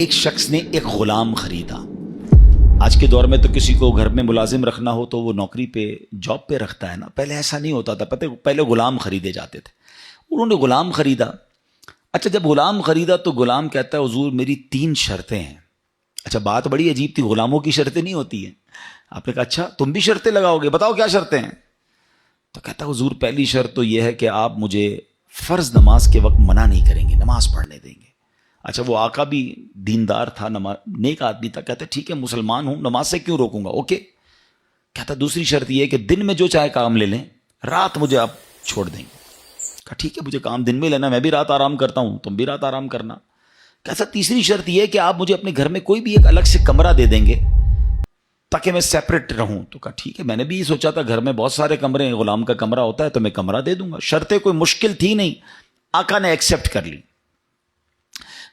ایک شخص نے ایک غلام خریدا۔ آج کے دور میں تو کسی کو گھر میں ملازم رکھنا ہو تو وہ نوکری پہ جاب پہ رکھتا ہے نا، پہلے ایسا نہیں ہوتا تھا، پہلے غلام خریدے جاتے تھے۔ انہوں نے غلام خریدا۔ اچھا، جب غلام خریدا تو غلام کہتا ہے حضور میری 3 شرطیں ہیں۔ اچھا، بات بڑی عجیب تھی، غلاموں کی شرطیں نہیں ہوتی ہیں۔ آپ نے کہا اچھا تم بھی شرطیں لگاؤ گے، بتاؤ کیا شرطیں ہیں؟ تو کہتا ہے حضور پہلی شرط تو یہ ہے کہ آپ مجھے فرض نماز کے وقت منع نہیں کریں گے، نماز پڑھنے دیں گے۔ اچھا، وہ آقا بھی دیندار تھا، نیک آدمی تھا، کہتا ہے ٹھیک ہے مسلمان ہوں، نماز سے کیوں روکوں گا، اوکے۔ کہتا دوسری شرط یہ ہے کہ دن میں جو چاہے کام لے لیں، رات مجھے آپ چھوڑ دیں گے۔ کہا ٹھیک ہے مجھے کام دن میں لینا، میں بھی رات آرام کرتا ہوں، تم بھی رات آرام کرنا۔ کہتا تیسری شرط یہ ہے کہ آپ مجھے اپنے گھر میں کوئی بھی ایک الگ سے کمرہ دے دیں گے تاکہ میں سیپریٹ رہوں۔ تو کہا ٹھیک ہے، میں نے بھی یہ سوچا تھا گھر میں بہت سارے کمرے ہیں، غلام کا کمرہ ہوتا ہے تو میں کمرہ دے دوں گا۔ شرطیں کوئی مشکل تھی نہیں، آقا نے ایکسیپٹ کر لی۔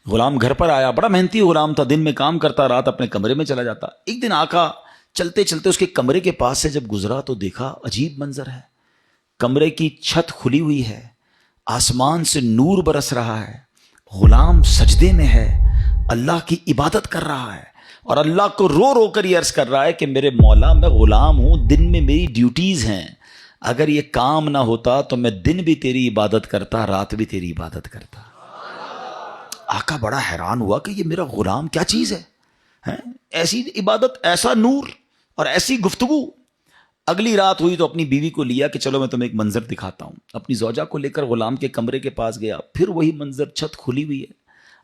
غلام گھر پر آیا، بڑا محنتی غلام تھا، دن میں کام کرتا، رات اپنے کمرے میں چلا جاتا۔ ایک دن آقا چلتے چلتے اس کے کمرے کے پاس سے جب گزرا تو دیکھا عجیب منظر ہے، کمرے کی چھت کھلی ہوئی ہے، آسمان سے نور برس رہا ہے، غلام سجدے میں ہے، اللہ کی عبادت کر رہا ہے اور اللہ کو رو رو کر یہ عرض کر رہا ہے کہ میرے مولا میں غلام ہوں، دن میں میری ڈیوٹیز ہیں، اگر یہ کام نہ ہوتا تو میں دن بھی تیری عبادت کرتا، رات بھی تیری عبادت کرتا۔ آقا بڑا حیران ہوا کہ یہ میرا غلام کیا چیز ہے، ایسی عبادت، ایسا نور اور ایسی گفتگو۔ اگلی رات ہوئی تو اپنی بیوی کو لیا کہ چلو میں تمہیں ایک منظر دکھاتا ہوں۔ اپنی زوجہ کو لے کر غلام کے کمرے کے پاس گیا، پھر وہی منظر، چھت کھلی ہوئی ہے،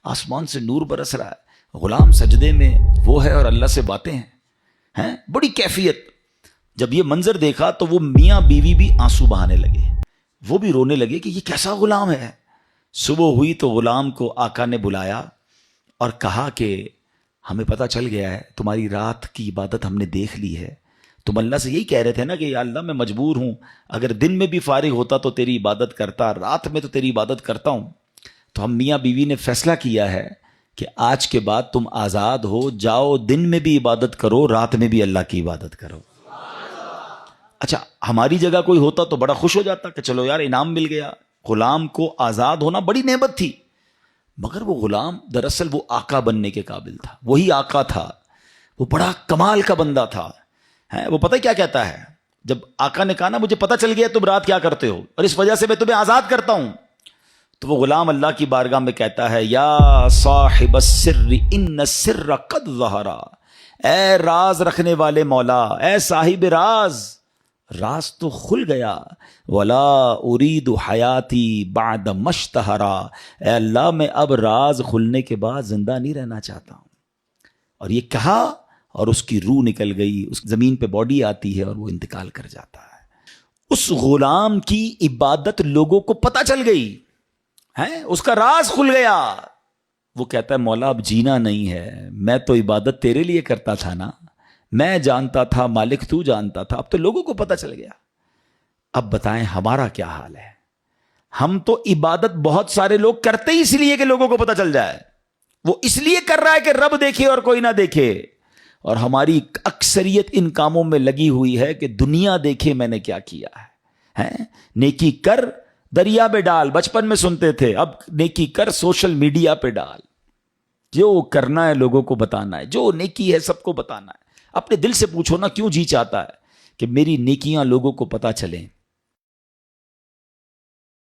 آسمان سے نور برس رہا ہے، غلام سجدے میں وہ ہے اور اللہ سے باتیں ہیں، بڑی کیفیت۔ جب یہ منظر دیکھا تو وہ میاں بیوی بھی آنسو بہانے لگے، وہ بھی رونے لگے کہ یہ کیسا غلام ہے۔ صبح ہوئی تو غلام کو آقا نے بلایا اور کہا کہ ہمیں پتہ چل گیا ہے تمہاری رات کی عبادت ہم نے دیکھ لی ہے، تم اللہ سے یہی کہہ رہے تھے نا کہ یا اللہ میں مجبور ہوں، اگر دن میں بھی فارغ ہوتا تو تیری عبادت کرتا، رات میں تو تیری عبادت کرتا ہوں۔ تو ہم میاں بیوی نے فیصلہ کیا ہے کہ آج کے بعد تم آزاد ہو، جاؤ دن میں بھی عبادت کرو، رات میں بھی اللہ کی عبادت کرو۔ اچھا، ہماری جگہ کوئی ہوتا تو بڑا خوش ہو جاتا کہ چلو یار انعام مل گیا، غلام کو آزاد ہونا بڑی نعمت تھی۔ مگر وہ غلام دراصل وہ آقا بننے کے قابل تھا، وہی آقا تھا، وہ بڑا کمال کا بندہ تھا۔ وہ پتہ کیا کہتا ہے، جب آقا نے کہا نا مجھے پتہ چل گیا تم رات کیا کرتے ہو اور اس وجہ سے میں تمہیں آزاد کرتا ہوں، تو وہ غلام اللہ کی بارگاہ میں کہتا ہے یا صاحب السر ان السر قد ظہر، اے راز رکھنے والے مولا، اے صاحب راز، راز تو کھل گیا، ولا ارید حیاتی بعد مشتہرا، اے اللہ میں اب راز کھلنے کے بعد زندہ نہیں رہنا چاہتا ہوں۔ اور یہ کہا اور اس کی روح نکل گئی، اس زمین پہ باڈی آتی ہے اور وہ انتقال کر جاتا ہے۔ اس غلام کی عبادت لوگوں کو پتہ چل گئی ہے، اس کا راز کھل گیا۔ وہ کہتا ہے مولا اب جینا نہیں ہے، میں تو عبادت تیرے لیے کرتا تھا نا، میں جانتا تھا مالک تو جانتا تھا، اب تو لوگوں کو پتہ چل گیا۔ اب بتائیں ہمارا کیا حال ہے؟ ہم تو عبادت بہت سارے لوگ کرتے ہی اس لیے کہ لوگوں کو پتہ چل جائے، وہ اس لیے کر رہا ہے کہ رب دیکھے اور کوئی نہ دیکھے، اور ہماری اکثریت ان کاموں میں لگی ہوئی ہے کہ دنیا دیکھے میں نے کیا کیا ہے۔ نیکی کر دریا میں ڈال، بچپن میں سنتے تھے، اب نیکی کر سوشل میڈیا پہ ڈال، جو کرنا ہے لوگوں کو بتانا ہے، جو نیکی ہے سب کو بتانا ہے۔ اپنے دل سے پوچھو نا کیوں جی چاہتا ہے کہ میری نیکیاں لوگوں کو پتہ چلیں۔